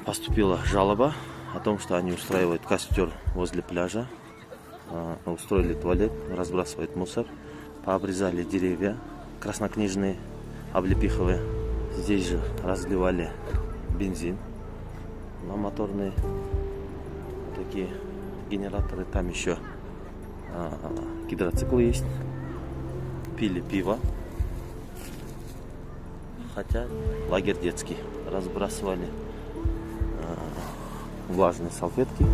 Поступила жалоба о том, что они устраивают костер возле пляжа, устроили туалет, разбрасывают мусор, пообрезали деревья краснокнижные, облепиховые. Здесь же разливали бензин на моторные такие генераторы. Там еще гидроциклы есть. Пили пиво. Хотя лагерь детский. Разбрасывали влажные салфетки